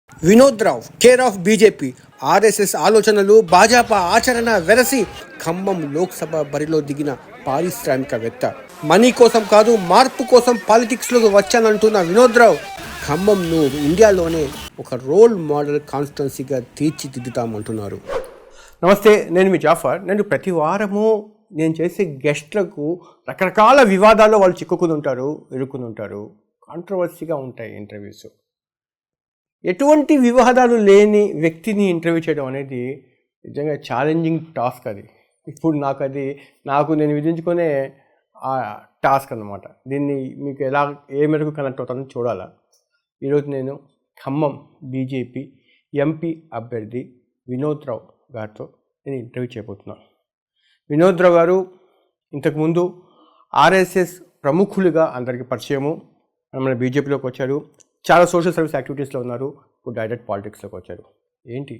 Vinod Rao care of BJP RSS ఆలోచనలు భాజపా ఆచరణ వెరసి ఖమ్మం లోక్సభ బరిలో దిగిన పారిశ్రామికవేత్త. మనీ కోసం కాదు, మార్పు కోసం పాలిటిక్స్లోకి వచ్చానంటున్న వినోద్ రావు ఖమ్మంను ఇండియాలోనే ఒక రోల్ మోడల్ కాన్స్టిట్యున్సీగా తీర్చిదిద్దుతామంటున్నారు. నమస్తే, నేను మీ జాఫర్. నేను ప్రతి వారము నేను చేసే గెస్ట్లకు రకరకాల వివాదాల్లో వాళ్ళు చిక్కుకుని ఉంటారు, ఇరుక్కుని ఉంటారు. కాంట్రవర్సీగా ఉంటాయి ఇంటర్వ్యూస్. ఎటువంటి వివాదాలు లేని వ్యక్తిని ఇంటర్వ్యూ చేయడం అనేది నిజంగా ఛాలెంజింగ్ టాస్క్. అది ఇప్పుడు నాకు నేను విధించుకునే ఆ టాస్క్ అన్నమాట. దీన్ని మీకు ఏ మేరకు కనెక్ట్ అవుతానో చూడాలా. ఈరోజు నేను ఖమ్మం బీజేపీ ఎంపీ అభ్యర్థి వినోద్ రావు గారితో నేను ఇంటర్వ్యూ చేయబోతున్నాను. వినోద్ రావు గారు ఇంతకుముందు ఆర్ఎస్ఎస్ ప్రముఖులుగా అందరికీ పరిచయము. మన బీజేపీలోకి వచ్చారు, చాలా సోషల్ సర్వీస్ యాక్టివిటీస్లో ఉన్నారు, ఇప్పుడు డైరెక్ట్ పాలిటిక్స్లోకి వచ్చారు. ఏంటి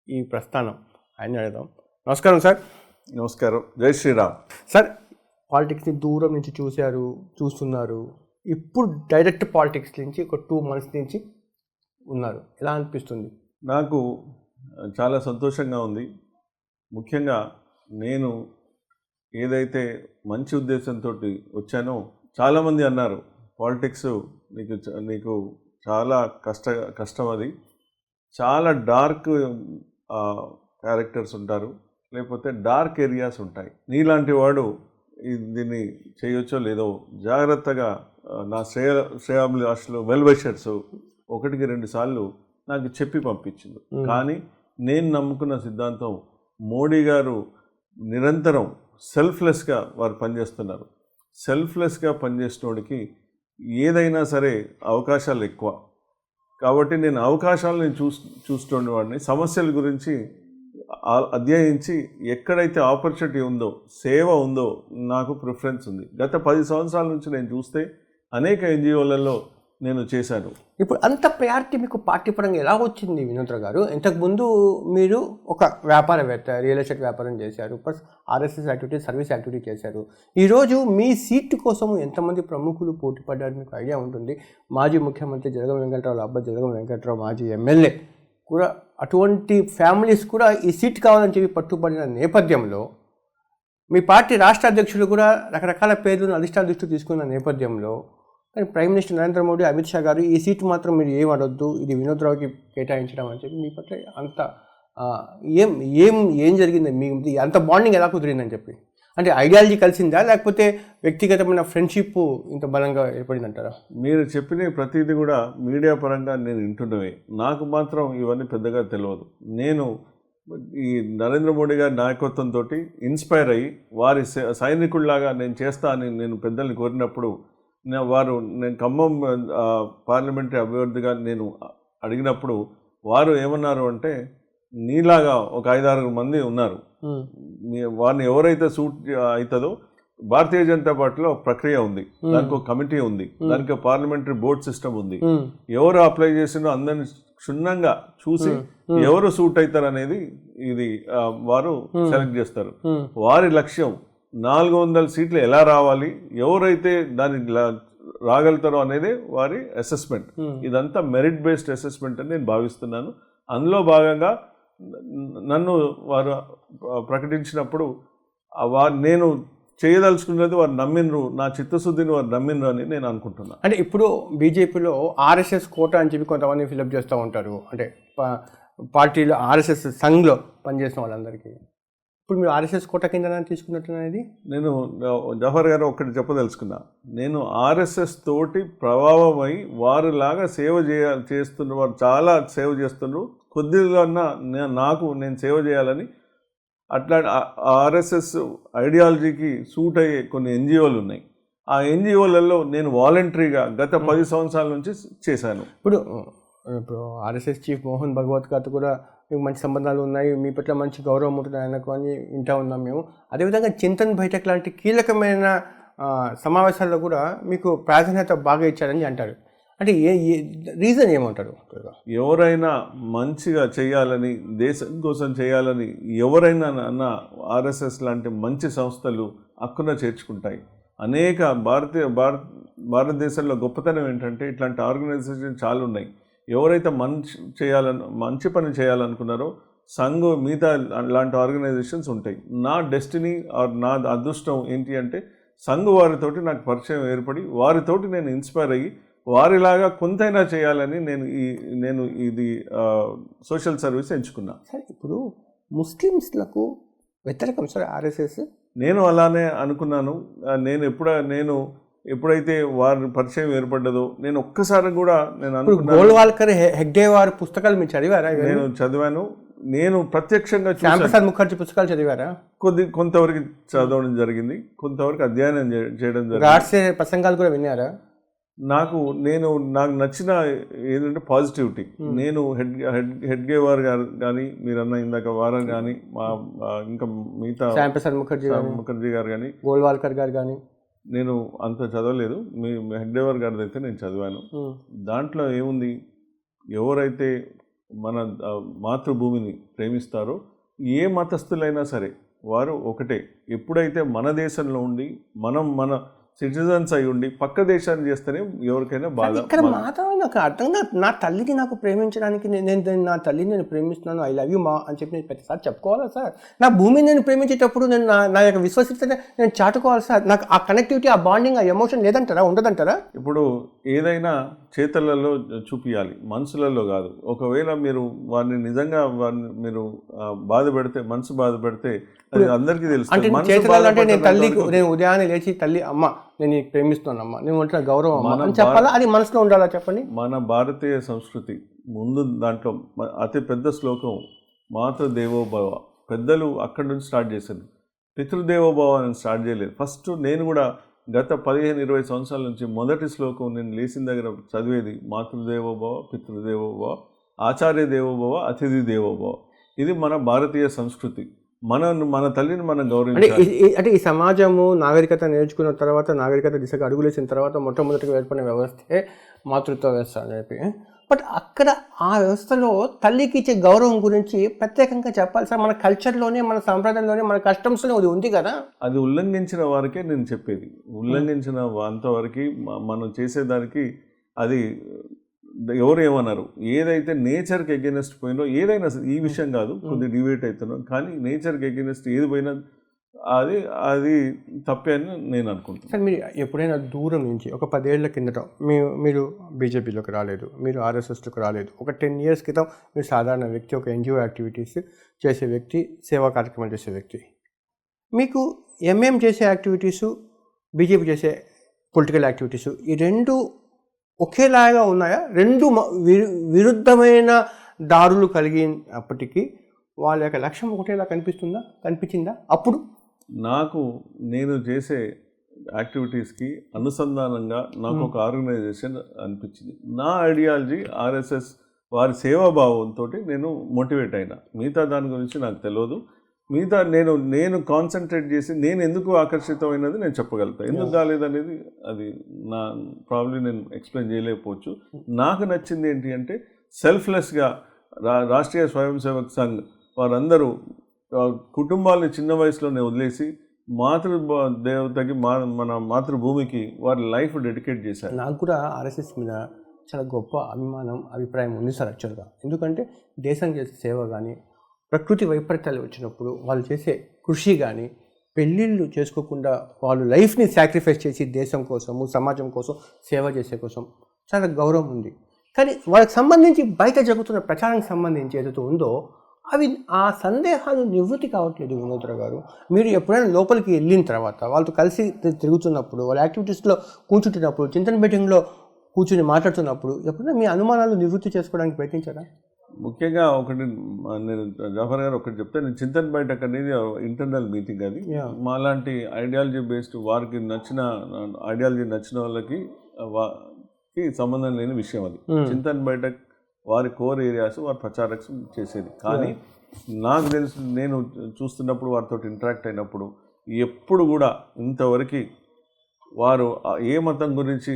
ఈ ప్రస్థానం ఆయన అడుగుదాం. నమస్కారం సార్. నమస్కారం, జై శ్రీరామ్. సార్, పాలిటిక్స్ని దూరం నుంచి చూస్తున్నారు, ఇప్పుడు డైరెక్ట్ పాలిటిక్స్ నుంచి ఒక 2 months నుంచి ఉన్నారు. ఎలా అనిపిస్తుంది? నాకు చాలా సంతోషంగా ఉంది. ముఖ్యంగా నేను ఏదైతే మంచి ఉద్దేశంతో వచ్చానో, చాలామంది అన్నారు పాలిటిక్స్ నీకు చాలా కష్టం, అది చాలా డార్క్ క్యారెక్టర్స్ ఉంటారు, లేకపోతే డార్క్ ఏరియాస్ ఉంటాయి. నీలాంటి వాడు దీన్ని చేయొచ్చో లేదో జాగ్రత్తగా నా శ్రేయాభిలాషులు వెల్ విషర్స్ 1-2 సార్లు నాకు చెప్పి పంపించింది. కానీ నేను నమ్ముకున్న సిద్ధాంతం, మోడీ గారు నిరంతరం సెల్ఫ్లెస్గా వారు పనిచేస్తున్నారు. సెల్ఫ్లెస్గా పనిచేసినోడికి ఏదైనా సరే అవకాశాలు ఎక్కువ. కాబట్టి నేను అవకాశాలను చూస్తుండేవాడిని. సమస్యల గురించి అధ్యయించి ఎక్కడైతే ఆపర్చునిటీ ఉందో, సేవ ఉందో నాకు ప్రిఫరెన్స్ ఉంది. గత 10 సంవత్సరాల నుంచి నేను చూస్తే అనేక ఎన్జిఓలలో నేను చేశాను. ఇప్పుడు అంత ప్రయారిటీ మీకు పార్టీ పరంగా ఎలా వచ్చింది వినోద్ రావు గారు? ఇంతకుముందు మీరు ఒక వ్యాపారవేత్త, రియల్ ఎస్టేట్ వ్యాపారం చేశారు, plus RSS activity, service activity చేశారు. ఈరోజు మీ సీటు కోసం ఎంతమంది ప్రముఖులు పోటీ పడ్డారు మీకు ఐడియా ఉంటుంది. మాజీ ముఖ్యమంత్రి జలగం వెంకట్రావు, అబ్బాయి జలగం వెంకట్రావు, మాజీ ఎమ్మెల్యే కూడా, అటువంటి ఫ్యామిలీస్ కూడా ఈ సీట్ కావాలని చెప్పి పట్టుబడిన నేపథ్యంలో, మీ పార్టీ రాష్ట్ర అధ్యక్షులు కూడా రకరకాల పేర్లను అధిష్టాన దృష్టికి తీసుకున్న నేపథ్యంలో, కానీ ప్రైమ్ మినిస్టర్ నరేంద్ర మోడీ, అమిత్ షా గారు ఈ సీటు మాత్రం మీరు ఏం అడొద్దు, ఇది వినోద్ రావుకి కేటాయించడం అని చెప్పి మీ పట్ల అంత ఏం జరిగింది? మీ అంత బాండింగ్ ఎలా కుదిరిందని చెప్పి, అంటే ఐడియాలజీ కలిసిందా, లేకపోతే వ్యక్తిగతమైన ఫ్రెండ్షిప్ ఇంత బలంగా ఏర్పడిందంటారా? మీరు చెప్పిన ప్రతిదీ కూడా మీడియా పరంగా నేను వింటున్నవే. నాకు మాత్రం ఇవన్నీ పెద్దగా తెలియదు. నేను ఈ నరేంద్ర మోడీ గారి నాయకత్వంతో ఇన్స్పైర్ అయ్యి వారి సైనికుల్లాగా నేను చేస్తా అని నేను పెద్దల్ని కోరినప్పుడు, నేను ఖమ్మం పార్లమెంటరీ అభ్యర్థిగా నేను అడిగినప్పుడు వారు ఏమన్నారు అంటే, నీలాగా ఒక 5-6 మంది ఉన్నారు, వారిని ఎవరైతే సూట్ అవుతుందో, భారతీయ జనతా పార్టీలో ప్రక్రియ ఉంది, దానికి ఒక కమిటీ ఉంది, దానికి పార్లమెంటరీ బోర్డ్ సిస్టమ్ ఉంది. ఎవరు అప్లై చేసిందో అందరిని క్షుణ్ణంగా చూసి ఎవరు సూట్ అవుతారు అనేది ఇది వారు సెలెక్ట్ చేస్తారు. వారి లక్ష్యం 400 సీట్లు ఎలా రావాలి, ఎవరైతే దానికి రాగలుగుతారో అనేది వారి అసెస్మెంట్. ఇదంతా మెరిట్ బేస్డ్ అసెస్మెంట్ అని నేను భావిస్తున్నాను. అందులో భాగంగా నన్ను వారు ప్రకటించినప్పుడు నేను చేయదలుచుకున్నది వారు నమ్మినరు, నా చిత్తశుద్ధిని వారు నమ్మినరు అని నేను అనుకుంటున్నాను. అంటే ఇప్పుడు బీజేపీలో ఆర్ఎస్ఎస్ కోట అని చెప్పి కొంతమంది ఫిలప్ చేస్తూ ఉంటారు, అంటే పార్టీలో ఆర్ఎస్ఎస్ సంఘ్లో పనిచేసిన వాళ్ళందరికీ. ఇప్పుడు మీరు ఆర్ఎస్ఎస్ కోట కింద తీసుకున్నట్టు నేను జవహర్ గారు ఒకటి చెప్పదలుచుకున్నా. నేను ఆర్ఎస్ఎస్ తోటి ప్రభావమై వారిలాగా చేస్తున్న వారు చాలా సేవ చేస్తున్నారు. కొద్దిగా నేను సేవ చేయాలని అట్లా ఆర్ఎస్ఎస్ ఐడియాలజీకి సూట్ అయ్యే కొన్ని ఎన్జిఓలు ఉన్నాయి. ఆ ఎన్జిఓలలో నేను వాలంటరీగా గత 10 సంవత్సరాల నుంచి చేశాను. ఇప్పుడు ఆర్ఎస్ఎస్ చీఫ్ మోహన్ భగవత్ గారితో కూడా మీకు మంచి సంబంధాలు ఉన్నాయి, మీ పట్ల మంచి గౌరవం ఉంటుంది ఆయనకు అని వింటూ ఉన్నాం మేము. అదేవిధంగా చింతన్ బైఠక్ లాంటి కీలకమైన సమావేశాల్లో కూడా మీకు ప్రాధాన్యత బాగా ఇచ్చారని అంటారు. అంటే రీజన్ ఏమంటారు? ఎవరైనా మంచిగా చేయాలని, దేశం కోసం చేయాలని ఎవరైనా అన్న ఆర్ఎస్ఎస్ లాంటి మంచి సంస్థలు హక్కున చేర్చుకుంటాయి. అనేక భారతదేశంలో గొప్పతనం ఏంటంటే ఇట్లాంటి ఆర్గనైజేషన్ చాలా ఉన్నాయి. ఎవరైతే మంచి పని చేయాలనుకున్నారో సంఘ్ మిగతా లాంటి ఆర్గనైజేషన్స్ ఉంటాయి. నా డెస్టినీ ఆర్ నా అదృష్టం ఏంటి అంటే సంఘ్ వారితోటి నాకు పరిచయం ఏర్పడి వారితోటి నేను ఇన్స్పైర్ అయ్యి వారిలాగా కొంతైనా చేయాలని నేను ఇది సోషల్ సర్వీస్ ఎంచుకున్నా. సార్ ఇప్పుడు ముస్లిమ్స్లకు వ్యతిరేకం సార్ ఆర్ఎస్ఎస్? నేను అలానే అనుకున్నాను. నేను ఎప్పుడైతే వారి పరిచయం ఏర్పడ్డదో నేను ఒక్కసారి కూడా నేను అనుకున్నాను. గోల్వాల్కర్, హెగ్డే వారి పుస్తకాలు మీరు చదివారా? నేను చదివాను. నేను ప్రత్యక్షంగా శ్యాంప్రసాద్ ముఖర్జీ పుస్తకాలు చదివారా? కొంతవరకు చదవడం జరిగింది, కొంతవరకు అధ్యయనం చేయడం జరిగింది. గాడ్సే ప్రసంగాలు కూడా విన్నారా? నాకు నచ్చిన ఏంటంటే పాజిటివిటీ. నేను హెడ్గే వారు కానీ మీరన్న ఇందాక వారం కానీ ఇంకా మిగతా శ్యాంప్రసాద్ ముఖర్జీ గారు కానీ గోల్వాల్కర్ గారు కానీ నేను అంత చదవలేదు. హెడ్గేవార్ గారిది అయితే నేను చదివాను. దాంట్లో ఏముంది, ఎవరైతే మన మాతృభూమిని ప్రేమిస్తారో ఏ మతస్థులైనా సరే వారు ఒకటే. ఎప్పుడైతే మన దేశంలో ఉండి మన సిటిజన్స్ అయి ఉండి పక్క దేశాన్ని చేస్తేనే ఎవరికైనా బాధ. ఇక్కడ మాత్రం నాకు అర్థం కాదు. నా తల్లిని నాకు ప్రేమించడానికి నా తల్లిని నేను ప్రేమిస్తున్నాను, ఐ లవ్ యూ మా అని చెప్పి నేను ప్రతిసారి చెప్పుకోవాలా సార్? నా భూమిని నేను ప్రేమించేటప్పుడు నేను నా యొక్క విశ్వసిస్తే నేను చాటుకోవాలి సార్. నాకు ఆ కనెక్టివిటీ, ఆ బాండింగ్, ఆ ఎమోషన్ లేదంటారా, ఉండదంటారా? ఇప్పుడు ఏదైనా చేతలలో చూపించాలి, మనసులలో కాదు. ఒకవేళ మీరు వారిని నిజంగా మీరు మనసు బాధ పెడితే అది అందరికీ తెలుసు. అంటే నేను తల్లికి నేను ఉదయాన్నే లేచి తల్లి అమ్మ నేను ప్రేమిస్తున్నానమ్మా, నేను ఉంటున్న గౌరవం అని చెప్పాలా? అది మనసులో ఉండాలా? చెప్పండి. మన భారతీయ సంస్కృతి ముందు దాంట్లో అతి పెద్ద శ్లోకం మాతృదేవోభవ. పెద్దలు అక్కడి నుంచి స్టార్ట్ చేశారు. పితృదేవోభవ అని స్టార్ట్ చేయలేదు. ఫస్ట్ నేను కూడా గత 15-20 సంవత్సరాల నుంచి మొదటి శ్లోకం నేను లేచిన దగ్గర చదివేది మాతృదేవోభవ, పితృదేవోభవ, ఆచార్య దేవోభవ, అతిథి దేవోభవ. ఇది మన భారతీయ సంస్కృతి. మన తల్లిని మనం గౌరవించాలి. అంటే ఈ సమాజము నాగరికత నేర్చుకున్న తర్వాత, నాగరికత దిశగా అడుగులేసిన తర్వాత మొట్టమొదటిగా ఏర్పడిన వ్యవస్థే మాతృత్వ వ్యవస్థ అని చెప్పి. బట్ అక్కడ ఆ వ్యవస్థలో తల్లికి ఇచ్చే గౌరవం గురించి ప్రత్యేకంగా చెప్పాలి సార్. మన కల్చర్లోనే, మన సంప్రదాయంలోనే, మన కస్టమ్స్లోనే అది ఉంది కదా. అది ఉల్లంఘించిన వారికే నేను చెప్పేది. ఉల్లంఘించిన అంతవరకు మనం చేసేదానికి అది ఎవరు ఏమన్నారు, ఏదైతే నేచర్కి ఎగెనెస్ట్ పోయినో ఏదైనా ఈ విషయం కాదు, కొద్దిగా డిబేట్ అవుతున్నాం, కానీ నేచర్కి ఎగెనెస్ట్ ఏది పోయినా అది తప్పే అని నేను అనుకుంటున్నాను. సార్ మీరు ఎప్పుడైనా దూరం నుంచి ఒక 10 ఏళ్ల కిందట మీరు బీజేపీలోకి రాలేదు, మీరు ఆర్ఎస్ఎస్లోకి రాలేదు, ఒక 10 years క్రితం మీరు సాధారణ వ్యక్తి, ఒక ఎన్జిఓ యాక్టివిటీస్ చేసే వ్యక్తి, సేవా కార్యక్రమాలు చేసే వ్యక్తి. మీకు ఎంఎం చేసే యాక్టివిటీసు, బీజేపీ చేసే పొలిటికల్ యాక్టివిటీసు, ఈ రెండు ఒకేలాగా ఉన్నాయా? రెండు విరుద్ధమైన దారులు కలిగినప్పటికీ వాళ్ళ యొక్క లక్ష్యం ఒకటేలా కనిపించిందా అప్పుడు? నేను చేసే యాక్టివిటీస్కి అనుసంధానంగా నాకు ఒక ఆర్గనైజేషన్ అనిపించింది. నా ఐడియాలజీ ఆర్ఎస్ఎస్ వారి సేవాభావంతో నేను మోటివేట్ అయినా. మిగతా దాని గురించి నాకు తెలియదు. మిగతా నేను కాన్సన్ట్రేట్ చేసి నేను ఎందుకు ఆకర్షితమైనది నేను చెప్పగలుగుతాను. ఎందుకు కాలేదనేది అది నా ప్రాబ్లీ నేను ఎక్స్ప్లెయిన్ చేయలేకపోవచ్చు. నాకు నచ్చింది ఏంటి అంటే సెల్ఫ్లెస్గా రాష్ట్రీయ స్వయం సేవక్ సంఘ్ వారందరూ కుటుంబాలని చిన్న వయసులోనే వదిలేసి మాతృదేవతకి మన మాతృభూమికి వారి లైఫ్ డెడికేట్ చేశారు. నాకు కూడా ఆర్ఎస్ఎస్ మీద చాలా గొప్ప అభిప్రాయం ఉంది సార్ యాక్చువల్గా. ఎందుకంటే దేశం చేసే సేవ కానీ, ప్రకృతి వైపరీత్యాలు వచ్చినప్పుడు వాళ్ళు చేసే కృషి కానీ, పెళ్ళిళ్ళు చేసుకోకుండా వాళ్ళు లైఫ్ని సాక్రిఫైస్ చేసి దేశం కోసము, సమాజం కోసం సేవ చేసే కోసం చాలా గౌరవం ఉంది. కానీ వాళ్ళకి సంబంధించి బయట జరుగుతున్న ప్రచారానికి సంబంధించి ఏదైతే ఉందో అవి ఆ సందేహాలు నివృత్తి కావట్లేదు. వినోద్రావు గారు, మీరు ఎప్పుడైనా లోపలికి వెళ్ళిన తర్వాత వాళ్ళతో కలిసి తిరుగుతున్నప్పుడు, వాళ్ళ యాక్టివిటీస్లో కూర్చుంటున్నప్పుడు, చింతన మీటింగ్లో కూర్చుని మాట్లాడుతున్నప్పుడు ఎప్పుడైనా మీ అనుమానాలు నివృత్తి చేసుకోవడానికి ప్రయత్నించారా? ముఖ్యంగా ఒకటి నేను జాఫర్ గారు ఒకటి చెప్తే, నేను చింతన్ బయటక్ అనేది ఇంటర్నల్ మీటింగ్. అది మాలాంటి ఐడియాలజీ బేస్డ్ వారికి నచ్చిన ఐడియాలజీ నచ్చిన వాళ్ళకి సంబంధం లేని విషయం అది. చింతన్ బయటక్ వారి కోర్ ఏరియాస్ వారి ప్రచారక్స్ చేసేది. కానీ నాకు తెలిసి నేను చూస్తున్నప్పుడు వారితో ఇంటరాక్ట్ అయినప్పుడు ఎప్పుడు కూడా ఇంతవరకు వారు ఏ మతం గురించి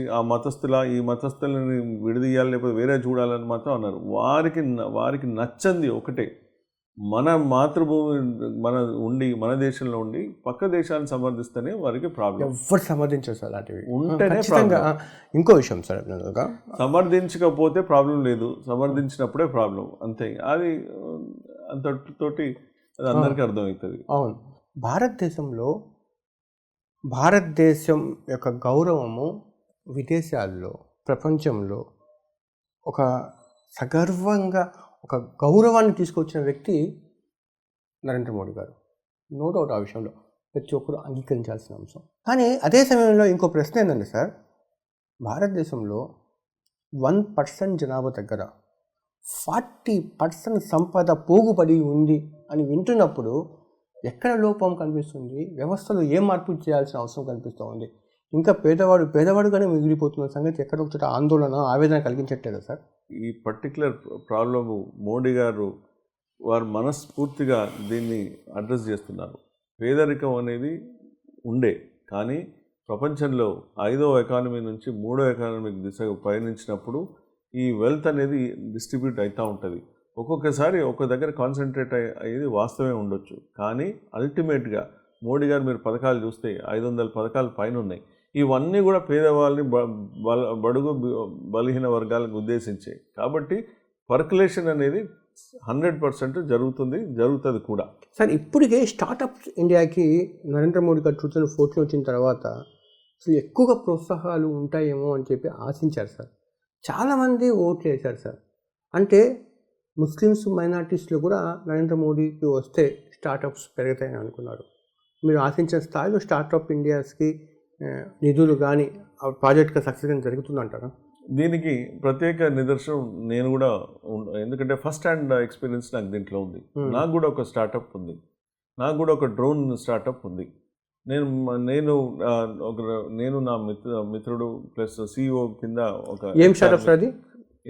ఈ మతస్థులని విడదీయాలి లేకపోతే వేరే చూడాలని మాత్రం అన్నారు. వారికి నచ్చంది ఒకటే, మన మాతృభూమి మన దేశంలో ఉండి పక్క దేశాన్ని సమర్థిస్తేనే వారికి ప్రాబ్లం. ఎవరు సమర్థించారు సార్ అలాంటివి ఉంటేనే ఖచ్చితంగా. ఇంకో విషయం సార్, సమర్థించకపోతే ప్రాబ్లం లేదు, సమర్థించినప్పుడే ప్రాబ్లం, అంతే. అది అంతటితోటి అది అందరికీ అర్థమవుతుంది. అవును. భారతదేశం యొక్క గౌరవము విదేశాల్లో, ప్రపంచంలో ఒక సగర్వంగా ఒక గౌరవాన్ని తీసుకొచ్చిన వ్యక్తి నరేంద్ర మోడీ గారు. నో డౌట్ ఆ విషయంలో ప్రతి ఒక్కరు అంగీకరించాల్సిన అంశం. కానీ అదే సమయంలో ఇంకో ప్రశ్న ఏంటంటే సార్, భారతదేశంలో 1% జనాభా దగ్గర 40% సంపద పోగుపడి ఉంది అని వింటున్నప్పుడు ఎక్కడ లోపం కనిపిస్తుంది? వ్యవస్థలో ఏం మార్పు చేయాల్సిన అవసరం కనిపిస్తూ ఉంది? ఇంకా పేదవాడుగానే మిగిలిపోతున్న సంగతి ఎక్కడ ఒకటి ఆందోళన, ఆవేదన కలిగించట్లేదా సార్? ఈ పర్టికులర్ ప్రాబ్లము మోడీ గారు వారు మనస్ఫూర్తిగా దీన్ని అడ్రస్ చేస్తున్నారు. పేదరికం అనేది ఉండే, కానీ ప్రపంచంలో 5వ ఎకానమీ నుంచి 3వ ఎకానమీకి దిశగా పయనించినప్పుడు ఈ వెల్త్ అనేది డిస్ట్రిబ్యూట్ అవుతూ ఉంటుంది. ఒక్కొక్కసారి ఒక దగ్గర కాన్సన్ట్రేట్ అయ్యేది వాస్తవమే ఉండొచ్చు, కానీ అల్టిమేట్గా మోడీ గారు మీరు పథకాలు చూస్తే 500 పథకాలు పైన ఉన్నాయి. ఇవన్నీ కూడా పేదవాళ్ళని బడుగు బలహీన వర్గాలకు ఉద్దేశించే. కాబట్టి పర్కులేషన్ అనేది 100% జరుగుతుంది కూడా. సార్, ఇప్పటికే స్టార్టప్స్ ఇండియాకి నరేంద్ర మోడీ గారు 2014 వచ్చిన తర్వాత అసలు ఎక్కువగా ప్రోత్సాహాలు ఉంటాయేమో అని చెప్పి ఆశించారు సార్. చాలామంది ఓట్లు వేశారు సార్. అంటే ముస్లిమ్స్, మైనార్టీస్లో కూడా నరేంద్ర మోడీకి వస్తే స్టార్టప్స్ పెరుగుతాయని అనుకున్నారు. మీరు ఆశించిన స్థాయిలో స్టార్టప్ ఇండియాస్కి నిధులు కానీ ప్రాజెక్ట్గా సక్సెస్ జరుగుతుందంటారా? దీనికి ప్రత్యేక నిదర్శనం నేను కూడా, ఎందుకంటే ఫస్ట్ హ్యాండ్ ఎక్స్పీరియన్స్ నాకు దీంట్లో ఉంది. నాకు కూడా ఒక స్టార్టప్ ఉంది, నాకు కూడా ఒక డ్రోన్ స్టార్టప్ ఉంది. నేను నా మిత్రుడు ప్లస్ CEO కింద ఒక ఏం స్టార్టప్ అది?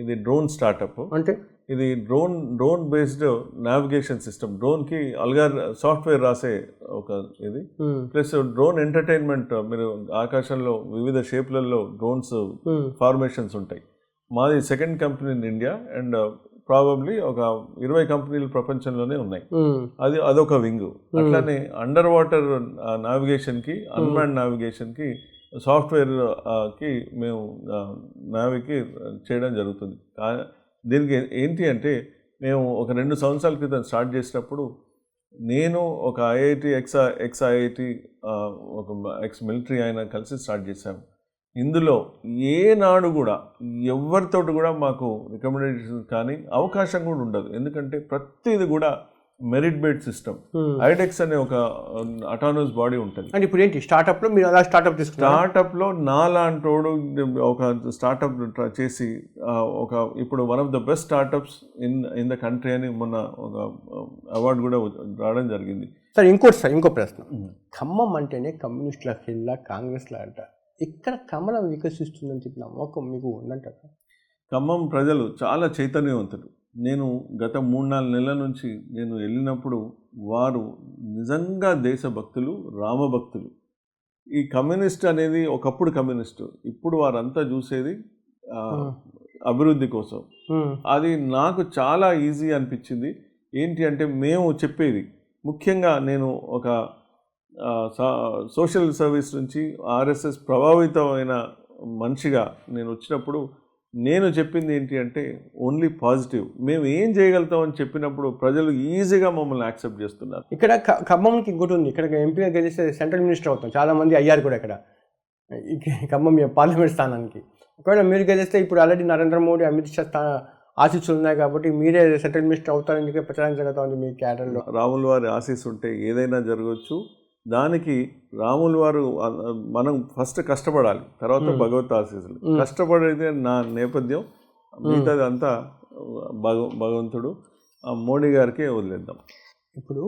ఇది డ్రోన్ స్టార్టప్. అంటే ఇది డ్రోన్ బేస్డ్ నావిగేషన్ సిస్టమ్, డ్రోన్కి అల్గార్ సాఫ్ట్వేర్ రాసే ఒక ఇది, ప్లస్ డ్రోన్ ఎంటర్టైన్మెంట్. మీరు ఆకాశంలో వివిధ షేప్లలో డ్రోన్స్ ఫార్మేషన్స్ ఉంటాయి. మాది second company in India and probably ఒక 20 కంపెనీలు ప్రపంచంలోనే ఉన్నాయి. అదొక వింగ్. అట్లానే అండర్ వాటర్ నావిగేషన్కి, అన్మాన్డ్ నావిగేషన్కి సాఫ్ట్వేర్కి మేము నావికి చేయడం జరుగుతుంది. దీనికి ఏంటి అంటే, మేము ఒక 2 సంవత్సరాల క్రితం స్టార్ట్ చేసినప్పుడు నేను ఒక IIT ఎక్స్ IIT ఒక ఎక్స్ మిలిటరీ ఆయన కలిసి స్టార్ట్ చేశాము. ఇందులో ఏనాడు కూడా ఎవరితోటి కూడా మాకు రికమెండేషన్ కానీ అవకాశం కూడా ఉండదు. ఎందుకంటే ప్రతిది కూడా మెరిట్ బేస్డ్ సిస్టమ్. ఐడెక్స్ అనే ఒక అటానమస్ బాడీ ఉంటుంది. అంటే ఇప్పుడు ఏంటి స్టార్టప్లో మీరు అలా స్టార్టప్లో నాలాంటోడు ఒక స్టార్టప్ చేసి ఇప్పుడు one of the best startups in the country అని మొన్న ఒక అవార్డు కూడా రావడం జరిగింది. సార్, ఇంకో ప్రశ్న. ఖమ్మం అంటేనే కమ్యూనిస్టుల జిల్లా, కాంగ్రెస్ల అంట. ఇక్కడ కమలం వికసిస్తుందని చెప్పిన నమ్మకం మీకు ఉందంటారు? ఖమ్మం ప్రజలు చాలా చైతన్యవంతులు. నేను గత 3-4 నెలల నుంచి నేను వెళ్ళినప్పుడు వారు నిజంగా దేశభక్తులు, రామభక్తులు. ఈ కమ్యూనిస్ట్ అనేది ఒకప్పుడు కమ్యూనిస్టు, ఇప్పుడు వారంతా చూసేది అభివృద్ధి కోసం. అది నాకు చాలా ఈజీ అనిపించింది. ఏంటి అంటే, మేము చెప్పేది ముఖ్యంగా, నేను ఒక సోషల్ సర్వీస్ నుంచి RSS ప్రభావితమైన మనిషిగా నేను వచ్చినప్పుడు నేను చెప్పింది ఏంటి అంటే, ఓన్లీ పాజిటివ్. మేము ఏం చేయగలుగుతామని చెప్పినప్పుడు ప్రజలు ఈజీగా మమ్మల్ని యాక్సెప్ట్ చేస్తున్నారు. ఇక్కడ ఖమ్మంకి ఇంకోటి ఉంది. ఇక్కడ ఎంపీగా గెలిస్తే సెంట్రల్ మినిస్టర్ అవుతాం. చాలామంది అయ్యారు కూడా ఇక్కడ ఖమ్మం పార్లమెంట్ స్థానానికి. ఒకవేళ మీరు గెలిస్తే ఇప్పుడు ఆల్రెడీ నరేంద్ర మోడీ, అమిత్ షా ఆశీస్సులు ఉన్నాయి కాబట్టి మీరే సెంట్రల్ మినిస్టర్ అవుతారని చెప్పి ప్రచారం జరుగుతుంది మీ క్యాడర్లో. రాముల వారి ఆశీస్సు ఉంటే ఏదైనా జరగవచ్చు. దానికి రాముల వారు, మనం ఫస్ట్ కష్టపడాలి, తర్వాత భగవత్ ఆశీస్సులు. కష్టపడేది నా నేపథ్యం, మిగతాది అంతా భగవంతుడు, మోడీ గారికి వదిలేద్దాం. ఇప్పుడు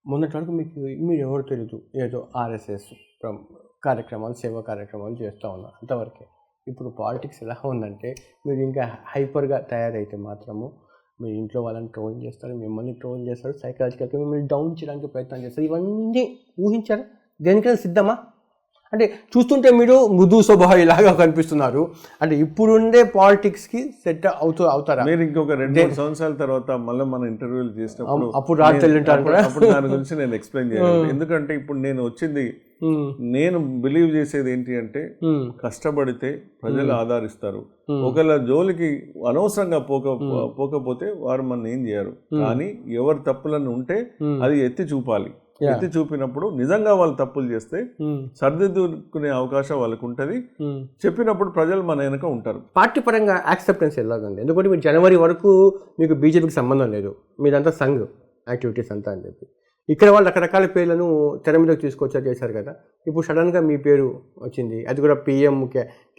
మొన్నటి వరకు మీరు ఎవరు తెలియదు, ఏదో RSS కార్యక్రమాలు, సేవా కార్యక్రమాలు చేస్తూ ఉన్నారు, అంతవరకే. ఇప్పుడు పాలిటిక్స్ ఎలా ఉందంటే, మీరు ఇంకా హైపర్గా తయారైతే మాత్రము మీ ఇంట్లో వాళ్ళని ట్రోల్ చేస్తారు, మిమ్మల్ని ట్రోల్ చేస్తారు, సైకలాజికల్గా మిమ్మల్ని డౌన్ చేయడానికి ప్రయత్నం చేస్తారు. ఇవన్నీ ఊహించారా? దేనికైనా సిద్ధమా? అంటే చూస్తుంటే మీరు మృదు స్వభావం ఇలాగా కనిపిస్తున్నారు. అంటే ఇప్పుడుండే పాలిటిక్స్కి సెట్ అవుతారా? మీరు ఇంకొక 2-3 సంవత్సరాల తర్వాత మళ్ళీ మన ఇంటర్వ్యూలు చేసినప్పుడు అప్పుడు అప్పుడు దాని గురించి నేను ఎక్స్ప్లెయిన్ చేయాలి. ఎందుకంటే ఇప్పుడు నేను వచ్చింది, నేను బిలీవ్ చేసేది ఏంటి అంటే కష్టపడితే ప్రజలు ఆదరిస్తారు. ఒకళ్ళ జోలికి అనవసరంగా పోకపోతే వారు మన ఏం చేయరు. కానీ ఎవరు తప్పులను ఉంటే అది ఎత్తి చూపాలి. ఎత్తి చూపినప్పుడు నిజంగా వాళ్ళు తప్పులు చేస్తే సర్దిద్దుకునే అవకాశం వాళ్ళకు ఉంటుంది. చెప్పినప్పుడు ప్రజలు మన వెనక ఉంటారు. పార్టీ పరంగా యాక్సెప్టెన్స్ ఎలాగండి? ఎందుకంటే మీరు జనవరి వరకు మీకు బీజేపీకి సంబంధం లేదు, మీదంతా సంఘ్ యాక్టివిటీస్ అంతా అని చెప్పి ఇక్కడ వాళ్ళు రకరకాల పేర్లను తెర మీదకి తీసుకొచ్చారు చేశారు కదా. ఇప్పుడు సడన్గా మీ పేరు వచ్చింది, అది కూడా PM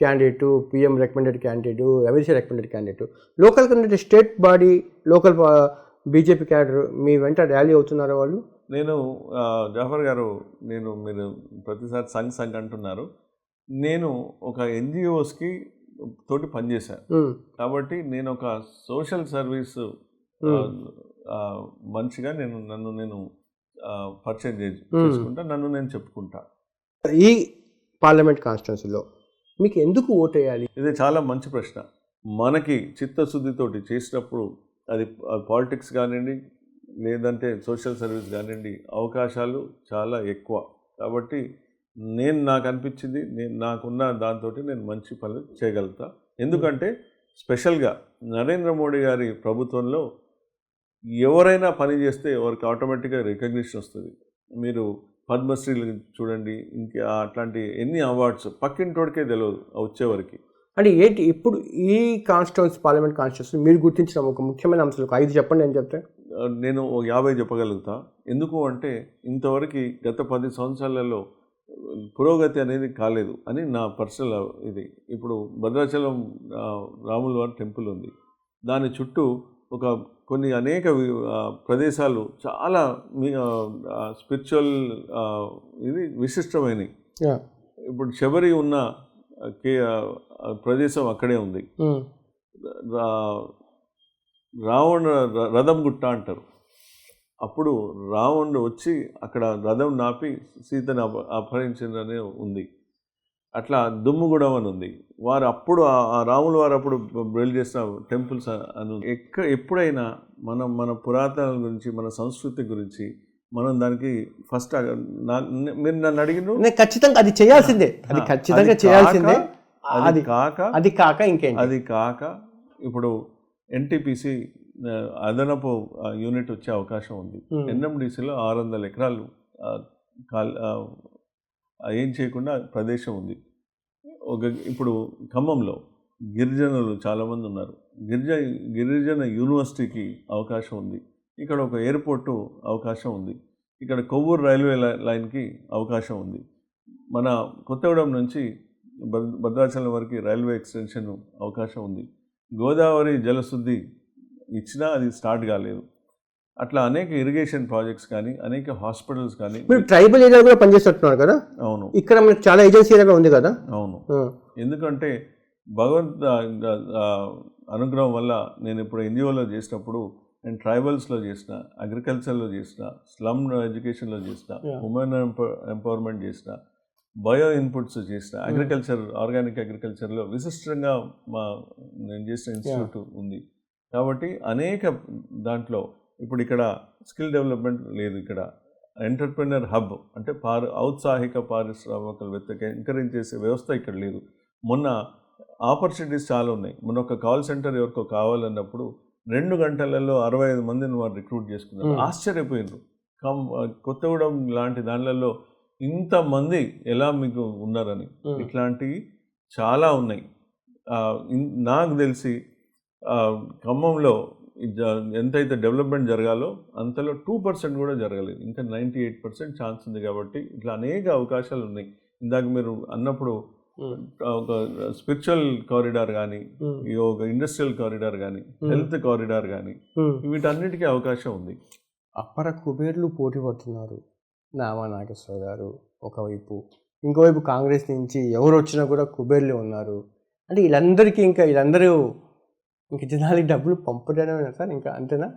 candidate, PM recommended candidate, MLC recommended candidate. Local candidate, state body, local BJP cadre మీ వెంట ర్యాలీ అవుతున్నారా వాళ్ళు? నేను జాఫర్ గారు, మీరు ప్రతిసారి సంఘ్ అంటున్నారు. నేను ఒక ఎన్జిఓస్కి తోటి పనిచేశాను కాబట్టి నేను ఒక సోషల్ సర్వీస్ మనిషిగా నన్ను నేను పరిచయం చేసుకుంటా, నన్ను నేను చెప్పుకుంటా. ఈ పార్లమెంట్ కాన్స్టిట్యున్సీలో మీకు ఎందుకు ఓటు వేయాలి? ఇది చాలా మంచి ప్రశ్న. మనకి చిత్తశుద్ధితోటి చేసినప్పుడు అది పాలిటిక్స్ కానివ్వండి, లేదంటే సోషల్ సర్వీస్ కానివ్వండి, అవకాశాలు చాలా ఎక్కువ. కాబట్టి నాకు అనిపించింది, నాకున్న దాంతో నేను మంచి పనులు చేయగలుగుతా. ఎందుకంటే స్పెషల్గా నరేంద్ర మోడీ గారి ప్రభుత్వంలో ఎవరైనా పని చేస్తే వారికి ఆటోమేటిక్గా రికగ్నిషన్ వస్తుంది. మీరు పద్మశ్రీలు చూడండి, ఇంకా అట్లాంటి ఎన్ని అవార్డ్స్ పక్కింటోడికే తెలియదు వచ్చేవరకు. అంటే ఏంటి ఇప్పుడు ఈ కాన్స్టిట్యున్సీ, పార్లమెంట్ కాన్స్టిట్యున్సీ మీరు గుర్తించిన ఒక ముఖ్యమైన అంశాలు 5 చెప్పండి. నేను చెప్తే నేను 50 చెప్పగలుగుతా. ఎందుకు అంటే ఇంతవరకు గత 10 సంవత్సరాలలో పురోగతి అనేది కాలేదు అని నా పర్సనల్ ఇది. ఇప్పుడు భద్రాచలం రాముల వారి టెంపుల్ ఉంది, దాని చుట్టూ కొన్ని అనేక ప్రదేశాలు చాలా స్పిరిచువల్ ఇది విశిష్టమైనవి. ఇప్పుడు శబరి ఉన్న ప్రదేశం అక్కడే ఉంది. రావణ రథం గుట్ట అంటారు. అప్పుడు రావణుడు వచ్చి అక్కడ రథం నాపి సీతను అపహరించిందనే ఉంది. అట్లా దుమ్ముగూడెం అని ఉంది. వారు అప్పుడు ఆ రాములు వారు అప్పుడు బిల్డ్ చేసిన టెంపుల్స్ అని. ఎప్పుడైనా మన పురాతనాల గురించి, మన సంస్కృతి గురించి మనం దానికి ఫస్ట్ మీరు నన్ను అడిగిన ఖచ్చితంగా అది చేయాల్సిందే, అది ఖచ్చితంగా చేయాల్సిందే. అది కాక ఇంకేంటి? అది కాక ఇప్పుడు ఎన్టీపీసీ అదనపు యూనిట్ వచ్చే అవకాశం ఉంది. ఎన్ఎండిసిలో 600 ఎకరాలు ఏం చేయకుండా ప్రదేశం ఉంది. ఇప్పుడు ఖమ్మంలో గిరిజనులు చాలామంది ఉన్నారు. గిరిజన యూనివర్సిటీకి అవకాశం ఉంది. ఇక్కడ ఒక ఎయిర్పోర్టు అవకాశం ఉంది. ఇక్కడ కొవ్వూరు రైల్వే లైన్కి అవకాశం ఉంది. మన కొత్తగూడెం నుంచి భద్రాచలం వరకు రైల్వే ఎక్స్టెన్షన్ అవకాశం ఉంది. గోదావరి జలశుద్ధి ఇచ్చినా అది స్టార్ట్ కాలేదు. అట్లా అనేక ఇరిగేషన్ ప్రాజెక్ట్స్ కానీ, అనేక హాస్పిటల్స్ కానీ. మీరు ట్రైబల్ ఏరియా కూడా పనిచేస్తున్నారు కదా? అవును, ఇక్కడ మనకి చాలా ఏజెన్సీ ఏరియా ఉంది కదా? అవును. ఎందుకంటే భగవంత్ అనుగ్రహం వల్ల నేను ఇప్పుడు ఎన్జిఓలో చేసినప్పుడు నేను ట్రైబల్స్లో చేసిన, అగ్రికల్చర్లో చేసిన, స్లమ్ ఎడ్యుకేషన్లో చేసిన, ఉమెన్ ఎంపవర్మెంట్ చేసిన, బయో ఇన్పుట్స్ చేసిన, అగ్రికల్చర్, ఆర్గానిక్ అగ్రికల్చర్లో విశిష్టంగా నేను చేసిన ఇన్స్టిట్యూట్ ఉంది. కాబట్టి అనేక దాంట్లో ఇప్పుడు ఇక్కడ స్కిల్ డెవలప్మెంట్ లేదు. ఇక్కడ ఎంటర్ప్రెన్యూర్ హబ్ అంటే ఔత్సాహిక పారిశ్రామికవేత్తకి ఎంకరేజ్ చేసే వ్యవస్థ ఇక్కడ లేదు. మొన్న ఆపర్చునిటీస్ చాలా ఉన్నాయి. మొన్న ఒక కాల్ సెంటర్ ఎవరికో కావాలన్నప్పుడు 2 గంటలలో 65 మందిని వారు రిక్రూట్ చేసుకున్నారు. ఆశ్చర్యపోయినారు. కొత్తగూడెం లాంటి దానిలలో ఇంతమంది ఎలా మీకు ఉన్నారని. ఇట్లాంటివి చాలా ఉన్నాయి. నాకు తెలిసి ఖమ్మంలో ఎంతైతే డెవలప్మెంట్ జరగాలో అంతలో 2% కూడా జరగలేదు. ఇంకా 98% ఛాన్స్ ఉంది. కాబట్టి ఇట్లా అనేక అవకాశాలు ఉన్నాయి. ఇందాక మీరు అన్నప్పుడు ఒక స్పిరిచువల్ కారిడార్ కానీ, ఒక ఇండస్ట్రియల్ కారిడార్ కానీ, హెల్త్ కారిడార్ కానీ, వీటన్నిటికీ అవకాశం ఉంది. అప్పర కుబేర్లు పోటీ పడుతున్నారు. నామా నాగేశ్వర గారు ఒకవైపు, ఇంకోవైపు కాంగ్రెస్ నుంచి ఎవరు వచ్చినా కూడా కుబేర్లు ఉన్నారు. అంటే వీళ్ళందరికీ వీళ్ళందరూ జనాలకి డబ్బులు పంపడమే సార్, ఇంకా అంతేనా?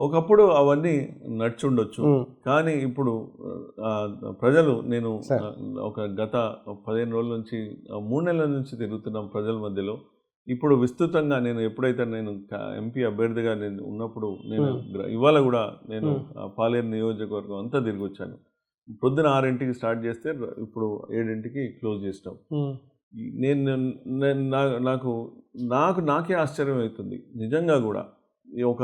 ఒకప్పుడు అవన్నీ నడుచుండొచ్చు, కానీ ఇప్పుడు ప్రజలు నేను ఒక గత 15 రోజుల నుంచి 3 నెలల నుంచి తిరుగుతున్నాం ప్రజల మధ్యలో. ఇప్పుడు విస్తృతంగా నేను ఎప్పుడైతే నేను ఎంపీ అభ్యర్థిగా నేను ఉన్నప్పుడు నేను ఇవాళ కూడా నేను పాలేరు నియోజకవర్గం అంతా తిరిగి వచ్చాను. పొద్దున 6ంటికి స్టార్ట్ చేస్తే ఇప్పుడు 7ంటికి క్లోజ్ చేసినాం. నాకే ఆశ్చర్యం అవుతుంది నిజంగా కూడా. ఒక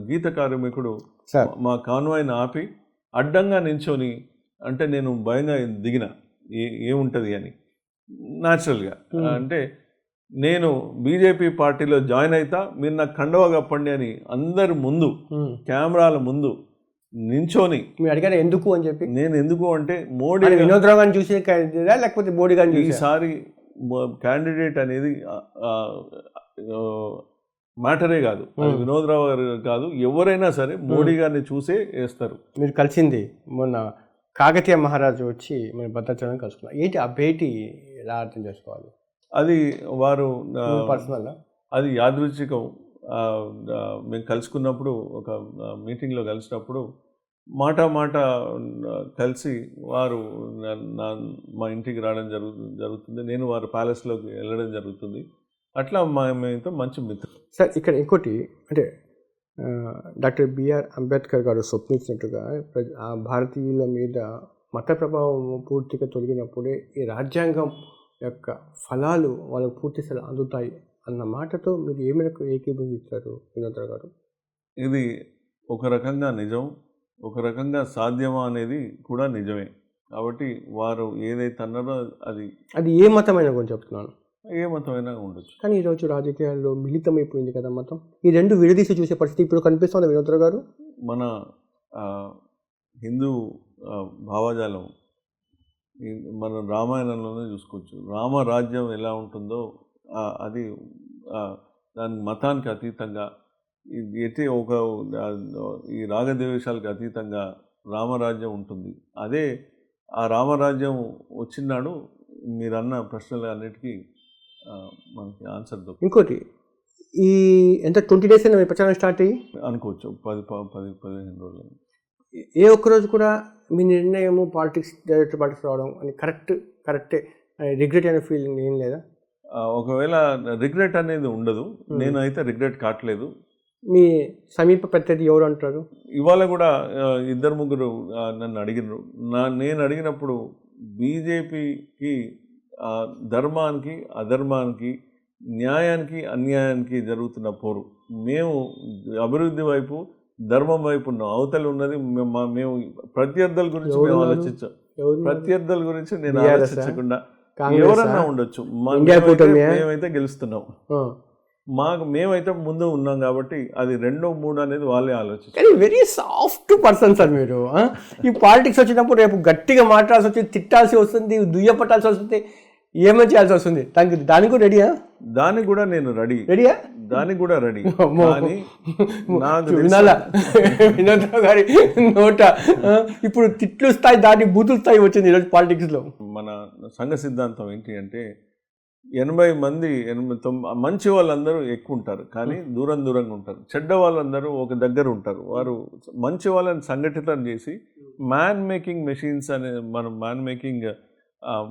గీత కార్మికుడు మా కాన్వాయ్ని ఆపి అడ్డంగా నించొని అంటే నేను భయంగా దిగిన ఏముంటుంది అని. న్యాచురల్గా అంటే నేను బీజేపీ పార్టీలో జాయిన్ అవుతా, మీరు నాకు కండవ కప్పండి అని అందరి ముందు కెమెరాల ముందు నించోని అడిగారు ఎందుకు అని చెప్పి. నేను ఎందుకు అంటే మోడీ వినోద్ రావు గారిని చూసి లేకపోతే మోడీ గారిని ఈసారి క్యాండిడేట్ అనేది మ్యాటరే కాదు, అది వినోద్ రావు గారు కాదు, ఎవరైనా సరే మోడీ గారిని చూసే వేస్తారు. మీరు కలిసింది మొన్న కాకతీయ మహారాజు వచ్చి మన భద్రాచలం కలుసుకున్నారు. ఏంటి ఆ భేటీ ఎలా అర్థం చేసుకోవాలి? అది వారు పర్సనల్, అది యాదృచ్ఛికం. మేము కలుసుకున్నప్పుడు ఒక మీటింగ్లో కలిసినప్పుడు మాట కలిసి వారు మా ఇంటికి రావడం జరుగుతుంది, నేను వారు ప్యాలెస్లోకి వెళ్ళడం జరుగుతుంది. అట్లా మేమైతే మంచి మిత్రులు. సార్ ఇక్కడ ఇంకోటి అంటే డాక్టర్ బిఆర్ అంబేద్కర్ గారు స్వప్నించినట్టుగా భారతీయుల మీద మత ప్రభావం పూర్తిగా తొలగినప్పుడే ఈ రాజ్యాంగం యొక్క ఫలాలు వాళ్ళకు పూర్తిగా అందుతాయి అన్న మాటతో మీరు ఏ మేరకు ఏకీభవిస్తారు వినోద్రావు గారు? ఇది ఒక రకంగా నిజం, ఒక రకంగా సాధ్యమా అనేది కూడా నిజమే. కాబట్టి వారు ఏదైతే అన్నారో అది ఏ మతమైనా కూడా చెప్తున్నాను, ఏ మతమైనా ఉండొచ్చు. కానీ ఈరోజు రాజకీయాల్లో మిళితమైపోయింది కదా మతం. ఈ రెండు విడదీసి చూసే పరిస్థితి ఇప్పుడు కనిపిస్తుంది వినోద్రావు గారు. మన హిందూ భావజాలం మన రామాయణంలోనే చూసుకోవచ్చు. రామరాజ్యం ఎలా ఉంటుందో అది దాని మతానికి అతీతంగా ఎట్టి ఒక ఈ రాగద్వేషాలకు అతీతంగా రామరాజ్యం ఉంటుంది. అదే ఆ రామరాజ్యం వచ్చినాడు మీరన్న ప్రశ్నలు అన్నిటికీ మనకి ఆన్సర్ దొరుకుతుంది. ఇంకోటి ఈ ఎంత 20 days అయినా ప్రచారం స్టార్ట్ అయ్యి అనుకోవచ్చు 10-15 రోజులు. ఏ ఒక్కరోజు కూడా మీ నిర్ణయము డైరెక్ట్ పాలిటిక్స్ రావడం అని కరెక్టే రిగ్రెట్ అనే ఫీలింగ్ ఏం లేదా? ఒకవేళ రిగ్రెట్ అనేది ఉండదు, నేనైతే రిగ్రెట్ కావట్లేదు. మీ సమీప ప్రత్యర్థి ఎవరు అంటారు? ఇవాళ కూడా 2-3 నన్ను అడిగినారు. నేను అడిగినప్పుడు బీజేపీకి ధర్మానికి అధర్మానికి న్యాయానికి అన్యాయానికి జరుగుతున్న పోరు, మేము అభివృద్ధి వైపు ధర్మం వైపు ఉన్నాం, అవతల ఉన్నది మేము ప్రత్యర్థుల గురించి మేము ఆలోచించాం. ప్రత్యర్థుల గురించి నేను ఆలోచించకుండా ఎవరన్నా ఉండొచ్చు, మేమైతే గెలుస్తున్నాం, మేమైతే ముందు ఉన్నాం కాబట్టి అది 2-3 అనేది వాళ్ళే ఆలోచించారు. వెరీ సాఫ్ట్ పర్సన్ సార్ మీరు. ఈ పాలిటిక్స్ వచ్చినప్పుడు రేపు గట్టిగా మాట్లాడాల్సి వస్తుంది, తిట్టాల్సి వస్తుంది, దుయ్యపట్టాల్సి వస్తుంది, ఏమని చేయాల్సి వస్తుంది. దానికి కూడా రెడీయా? దానికి కూడా నేను రెడీయా, దానికి కూడా రెడీ. వినోద్రావు గారి నోట ఇప్పుడు తిట్లు స్థాయి దాటి బూతుల స్థాయి వచ్చింది ఈరోజు పాలిటిక్స్లో. మన సంఘ సిద్ధాంతం ఏంటి అంటే 80 మంది మంచి వాళ్ళందరూ ఎక్కువ ఉంటారు, కానీ దూరంగా ఉంటారు. చెడ్డ వాళ్ళందరూ ఒక దగ్గర ఉంటారు. వారు మంచి వాళ్ళని సంఘటితం చేసి మ్యాన్ మేకింగ్ మెషిన్స్ అనే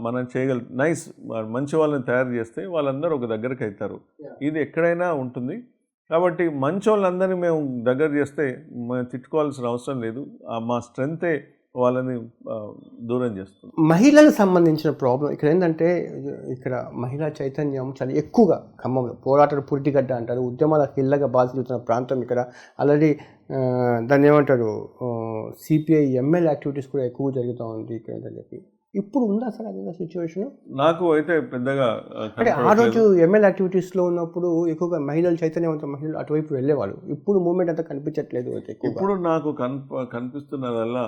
మనం చేయగల మంచి వాళ్ళని తయారు చేస్తే వాళ్ళందరూ ఒక దగ్గరికి అవుతారు. ఇది ఎక్కడైనా ఉంటుంది. కాబట్టి మంచి వాళ్ళందరినీ మేము దగ్గర చేస్తే మేము తిట్టుకోవాల్సిన అవసరం లేదు. మా స్ట్రెంతే వాళ్ళని దూరం చేస్తుంది. మహిళలకు సంబంధించిన ప్రాబ్లం ఇక్కడ ఏంటంటే, ఇక్కడ మహిళా చైతన్యం చాలా ఎక్కువగా ఖమ్మంలో పోరాటాలు పురిటిగడ్డ అంటారు, ఉద్యమాల కిల్లగా బాధితున్న ప్రాంతం ఇక్కడ. ఆల్రెడీ దాన్ని ఏమంటారు, సిపిఐ ఎంఎల్ యాక్టివిటీస్ కూడా ఎక్కువ జరుగుతూ ఉంది ఇక్కడ అని చెప్పి. ఇప్పుడు ఉందా సార్ అదే సిచ్యువేషన్? నాకు అయితే పెద్దగా అంటే ఆ రోజు ఎంఎల్ యాక్టివిటీస్లో ఉన్నప్పుడు ఎక్కువగా మహిళలు చైతన్యవంత మహిళలు అటువైపు వెళ్ళేవాళ్ళు. ఇప్పుడు మూమెంట్ అంతా కనిపించట్లేదు. ఇప్పుడు నాకు కనిపిస్తున్నదల్లా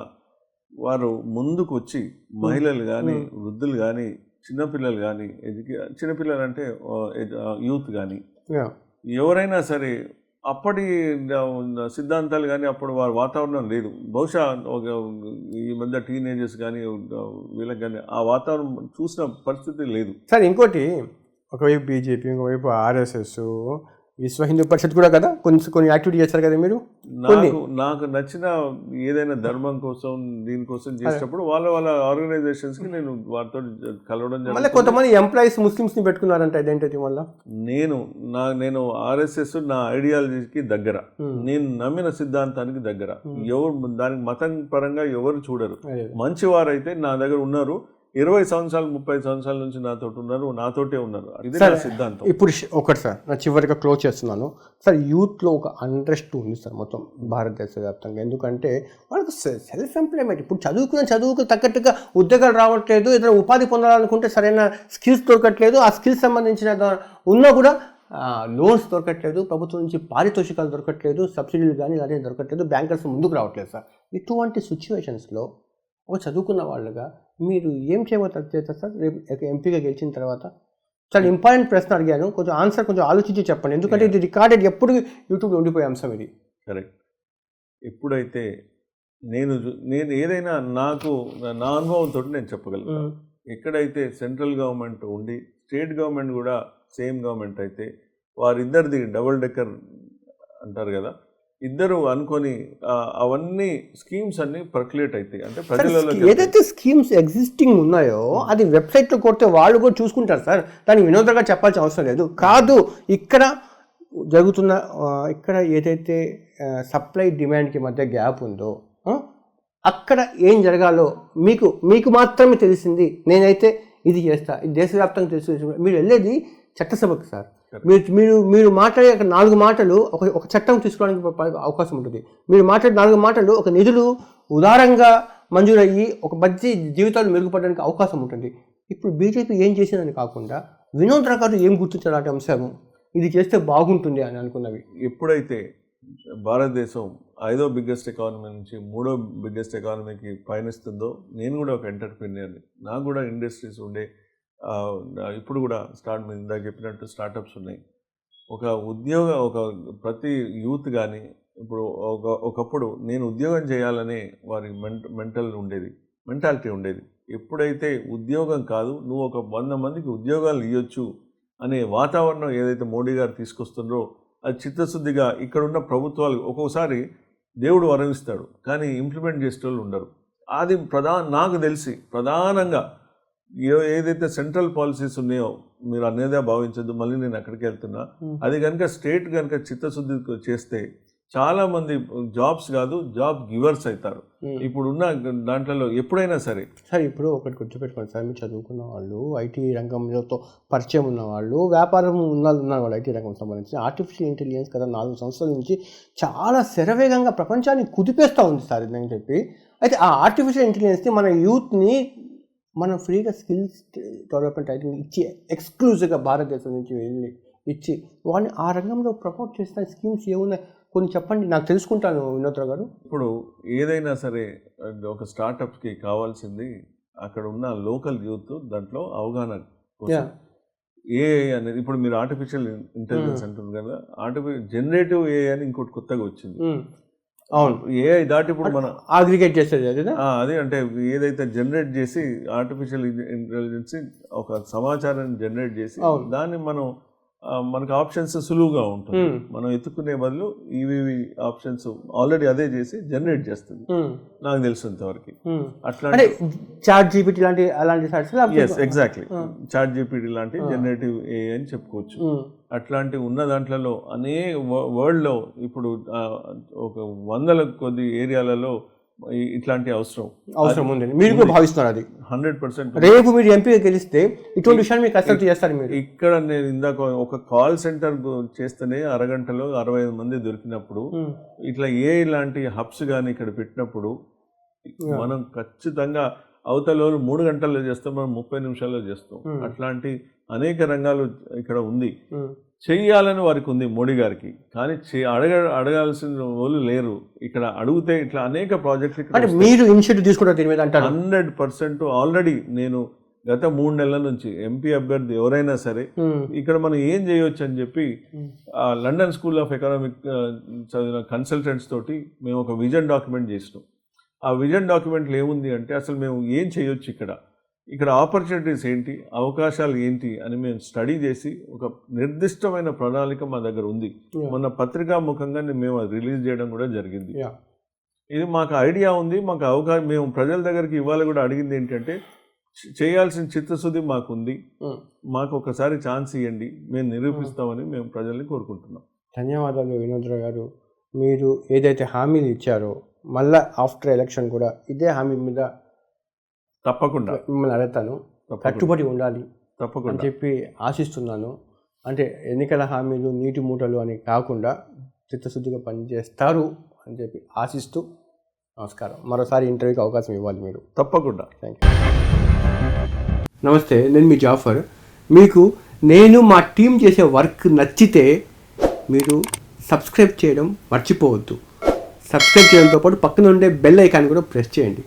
వారు ముందుకు వచ్చి మహిళలు కానీ వృద్ధులు కానీ చిన్నపిల్లలు కానీ చిన్నపిల్లలు అంటే యూత్ కానీ ఎవరైనా సరే అప్పటి సిద్ధాంతాలు కానీ అప్పుడు వారి వాతావరణం లేదు. బహుశా ఈ మధ్య టీనేజర్స్ కానీ వీళ్ళకి కానీ ఆ వాతావరణం చూసిన పరిస్థితి లేదు. సార్ ఇంకోటి, ఒకవైపు బీజేపీ, ఇంకోవైపు ఆర్ఎస్ఎస్, విశ్వ హిందూ పరిషత్ కూడా కదా కొన్ని యాక్టివిటీ చేస్తారు కదా మీరు. నాకు నచ్చిన ఏదైనా ధర్మం కోసం దీనికోసం చేసినప్పుడు వాళ్ళ ఆర్గనైజేషన్స్ కి నేను వారితో కలవడం మళ్ళీ జరుగుతుంది. కొంతమంది ఎంప్లాయీస్ ముస్లిమ్స్ ని పెట్టుకున్నారంట, ఇదేంటి వల్ల? నేను ఆర్ఎస్ఎస్ నా ఐడియాలజీకి దగ్గర, నేను నమ్మిన సిద్ధాంతానికి దగ్గర. ఎవరు దానికి మతం పరంగా ఎవరు చూడరు. మంచివారైతే నా దగ్గర ఉన్నారు, 20 సంవత్సరాలు 30 సంవత్సరాల నుంచి నాతోటే ఉన్నారు. ఇది నా సిద్ధాంతం. ఇప్పుడు ఒకటి సార్, నా చివరిగా క్లోజ్ చేస్తున్నాను సార్. యూత్లో ఒక అంట్రెస్ట్ ఉంది సార్ మొత్తం భారతదేశ వ్యాప్తంగా. ఎందుకంటే వాళ్ళకి సెల్ఫ్ ఎంప్లాయ్మెంట్, ఇప్పుడు చదువుకు తగ్గట్టుగా ఉద్యోగాలు రావట్లేదు, ఏదైనా ఉపాధి పొందాలనుకుంటే సరైన స్కిల్స్ దొరకట్లేదు, ఆ స్కిల్స్ సంబంధించిన ఉన్నా కూడా లోన్స్ దొరకట్లేదు, ప్రభుత్వం నుంచి పారితోషికాలు దొరకట్లేదు, సబ్సిడీలు కానీ అలాంటివి దొరకట్లేదు, బ్యాంకర్స్ ముందుకు రావట్లేదు సార్. ఇటువంటి సిచ్యువేషన్స్లో ఒక చదువుకున్న వాళ్ళుగా మీరు ఏం చేయబోతారు సార్ రేపు ఎంపీగా గెలిచిన తర్వాత? చాలా ఇంపార్టెంట్ ప్రశ్న అడిగాను, కొంచెం ఆన్సర్ కొంచెం ఆలోచించి చెప్పండి, ఎందుకంటే ఇది రికార్డెడ్, ఎప్పుడు యూట్యూబ్లో ఉండిపోయే అంశం ఇది. కరెక్ట్. ఎప్పుడైతే నేను ఏదైనా నా అనుభవంతో నేను చెప్పగలను. ఎక్కడైతే సెంట్రల్ గవర్నమెంట్ ఉండి స్టేట్ గవర్నమెంట్ కూడా సేమ్ గవర్నమెంట్ అయితే వారిద్దరిది డబుల్ డెక్కర్ అంటారు కదా, ఇద్దరు అనుకొని అవన్నీ స్కీమ్స్ అన్ని పర్క్యులేట్ అవుతాయి. అంటే ప్రజలలో ఏదైతే స్కీమ్స్ ఎగ్జిస్టింగ్ ఉన్నాయో అది వెబ్సైట్లో కొడితే వాళ్ళు కూడా చూసుకుంటారు సార్, దాన్ని వినోదంగా చెప్పాల్సిన అవసరం లేదు. కాదు, ఇక్కడ జరుగుతున్న ఇక్కడ ఏదైతే సప్లై డిమాండ్కి మధ్య గ్యాప్ ఉందో అక్కడ ఏం జరగాలో మీకు మాత్రమే తెలిసింది. నేనైతే ఇది చేస్తా, ఇది దేశవ్యాప్తంగా తెలిసి మీరు వెళ్ళేది చట్టసభకు సార్. మీరు మాట్లాడే 4 మాటలు ఒక చట్టం తీసుకోవడానికి అవకాశం ఉంటుంది. మీరు మాట్లాడే 4 మాటలు ఒక నిధులు ఉదారంగా మంజూరయ్యి ఒక మంచి జీవితాలు మెరుగుపడడానికి అవకాశం ఉంటుంది. ఇప్పుడు బీజేపీ ఏం చేసిందని కాకుండా వినోద్ రకాలు ఏం గుర్తించాలి అంటే అంశము ఇది చేస్తే బాగుంటుంది అని అనుకున్నవి. ఎప్పుడైతే భారతదేశం 5వ బిగ్గెస్ట్ ఎకానమీ నుంచి 3వ బిగ్గెస్ట్ ఎకానమీకి పయనిస్తుందో, నేను కూడా ఒక ఎంటర్ప్రెన్యూర్ని, నాకు కూడా ఇండస్ట్రీస్ ఉండే, ఇప్పుడు కూడా ఇందాక చెప్పినట్టు స్టార్టప్స్ ఉన్నాయి. ఒక ప్రతి యూత్ కానీ ఇప్పుడు ఒకప్పుడు నేను ఉద్యోగం చేయాలనే వారి మెంటాలిటీ ఉండేది. ఎప్పుడైతే ఉద్యోగం కాదు, నువ్వు ఒక 100 మందికి ఉద్యోగాలు ఇవ్వచ్చు అనే వాతావరణం ఏదైతే మోడీ గారు తీసుకొస్తుందో అది చిత్తశుద్ధిగా ఇక్కడున్న ప్రభుత్వాలు ఒక్కోసారి దేవుడు వరమిస్తాడు కానీ ఇంప్లిమెంట్ చేసే వాళ్ళు ఉండరు. అది నాకు తెలిసి ప్రధానంగా ఏదైతే సెంట్రల్ పాలసీస్ ఉన్నాయో మీరు అనేదే భావించద్దు, మళ్ళీ నేను అక్కడికి వెళ్తున్నా. అది కనుక స్టేట్ కనుక చిత్తశుద్ధి చేస్తే చాలా మంది జాబ్స్ కాదు జాబ్ గివర్స్ అవుతారు. ఇప్పుడున్న దాంట్లో ఎప్పుడైనా సరే సార్, ఇప్పుడు ఒకటి గుర్తుపెట్టుకోండి సార్, మీరు చదువుకున్న వాళ్ళు, ఐటీ రంగంతో పరిచయం ఉన్న వాళ్ళు, వ్యాపారం ఉన్న వాళ్ళు, ఐటీ రంగం సంబంధించి ఆర్టిఫిషియల్ ఇంటెలిజెన్స్ కదా 4 సంవత్సరాల నుంచి చాలా శరవేగంగా ప్రపంచాన్ని కుదిపేస్తూ ఉంది సార్ అని చెప్పి. అయితే ఆ ఆర్టిఫిషియల్ ఇంటెలిజెన్స్ని మన యూత్ని మనం ఫ్రీగా స్కిల్స్ డెవలప్మెంట్ అయితే ఇచ్చి ఎక్స్క్లూజివ్గా భారతదేశం నుంచి వెళ్ళి ఇచ్చి వాళ్ళని ఆ రంగంలో ప్రమోట్ చేసిన స్కీమ్స్ ఏమున్నాయి కొన్ని చెప్పండి, నాకు తెలుసుకుంటాను వినోద్రావు గారు. ఇప్పుడు ఏదైనా సరే ఒక స్టార్టప్కి కావాల్సింది అక్కడ ఉన్న లోకల్ యూత్ దాంట్లో అవగాహన కోసం. ఏఐ అనేది ఇప్పుడు మీరు ఆర్టిఫిషియల్ ఇంటెలిజెన్స్ అంటుంది కదా, జనరేటివ్ ఏఐ అని ఇంకోటి కొత్తగా వచ్చింది. అవును, ఏఐ దాటి ఇప్పుడు మనం అగ్రిగేట్ చేసేది అది అంటే ఏదైతే జనరేట్ చేసి ఆర్టిఫిషియల్ ఇంటెలిజెన్స్ ఒక సమాచారాన్ని జనరేట్ చేసి దాన్ని మనకు ఆప్షన్స్ సులువుగా ఉంటుంది. మనం ఎత్తుకునే బదులు ఇవి ఆప్షన్స్ ఆల్రెడీ అదే చేసి జనరేట్ చేస్తుంది నాకు తెలిసినంతవరకు. అట్లాంటి చాట్ జీపీటీ లాంటి అలాంటి ఎగ్జాక్ట్లీ చాట్ జీపీటీ లాంటి జనరేటివ్ ఏఐ అని చెప్పుకోవచ్చు. అట్లాంటి ఉన్న దాంట్లో వరల్డ్లో ఇప్పుడు ఒక 100 కొద్ది ఏరియాలలో ఇట్లాంటి అవసరం ఉంది. మీరు కూడా భావిస్తున్నారు అది 100%. రేపు మీరు ఎంపీగా గెలిస్తే ఇటువంటి విషయాన్ని మీకు కన్సల్ట్ చేస్తారు మీరు. ఇక్కడ నేను ఇందాక ఒక కాల్ సెంటర్ చేస్తేనే అరగంటలో 65 మంది దొరికినప్పుడు ఇట్లా లాంటి హబ్స్ కానీ ఇక్కడ పెట్టినప్పుడు మనం ఖచ్చితంగా అవతల 3 గంటల్లో చేస్తాం, మనం 30 నిమిషాల్లో చేస్తాం. అట్లాంటి అనేక రంగాలు ఇక్కడ ఉంది. చెయ్యాలని వారికి ఉంది మోడీ గారికి, కానీ అడగాల్సిన వాళ్ళు లేరు. ఇక్కడ అడిగితే ఇట్లా అనేక ప్రాజెక్టులు మీరు ఇనిషియేటివ్ తీసుకుంటారు దీని మీద అంటారు. 100% ఆల్రెడీ నేను గత 3 నెలల నుంచి ఎంపీ అభ్యర్థి ఎవరైనా సరే ఇక్కడ మనం ఏం చేయొచ్చు అని చెప్పి లండన్ స్కూల్ ఆఫ్ ఎకనామిక్ చదివిన కన్సల్టెంట్స్ తోటి మేము ఒక విజన్ డాక్యుమెంట్ చేసినాం. ఆ విజన్ డాక్యుమెంట్లో ఏముంది అంటే అసలు మేము ఏం చేయొచ్చు ఇక్కడ, ఇక్కడ ఆపర్చునిటీస్ ఏంటి, అవకాశాలు ఏంటి అని మేము స్టడీ చేసి ఒక నిర్దిష్టమైన ప్రణాళిక మా దగ్గర ఉంది. మొన్న పత్రికా ముఖంగా మేము అది రిలీజ్ చేయడం కూడా జరిగింది. ఇది మాకు ఐడియా ఉంది, మాకు అవకాశం, మేము ప్రజల దగ్గరికి ఇవాళ కూడా అడిగింది ఏంటంటే చేయాల్సిన చిత్తశుద్ధి మాకుంది, మాకు ఒకసారి ఛాన్స్ ఇవ్వండి, మేము నిరూపిస్తామని మేము ప్రజల్ని కోరుకుంటున్నాం. ధన్యవాదాలు వినోద్రావు గారు. మీరు ఏదైతే హామీలు ఇచ్చారో మళ్ళీ ఆఫ్టర్ ఎలక్షన్ కూడా ఇదే హామీ మీద తప్పకుండా మిమ్మల్ని అడుగుతాను, కట్టుబడి ఉండాలి తప్పకుండా అని చెప్పి ఆశిస్తున్నాను. అంటే ఎన్నికల హామీలు నీటి మూటలు అని కాకుండా చిత్తశుద్ధిగా పనిచేస్తారు అని చెప్పి ఆశిస్తూ నమస్కారం. మరోసారి ఇంటర్వ్యూకి అవకాశం ఇవ్వాలి మీరు. తప్పకుండా. Thank you. నమస్తే, నేను మీ జాఫర్. మీకు నేను మా టీం చేసే వర్క్ నచ్చితే మీరు సబ్స్క్రైబ్ చేయడం మర్చిపోవద్దు. సబ్స్క్రైబ్ చేయడంతో పాటు పక్కన ఉండే బెల్ ఐకాన్ కూడా ప్రెస్ చేయండి.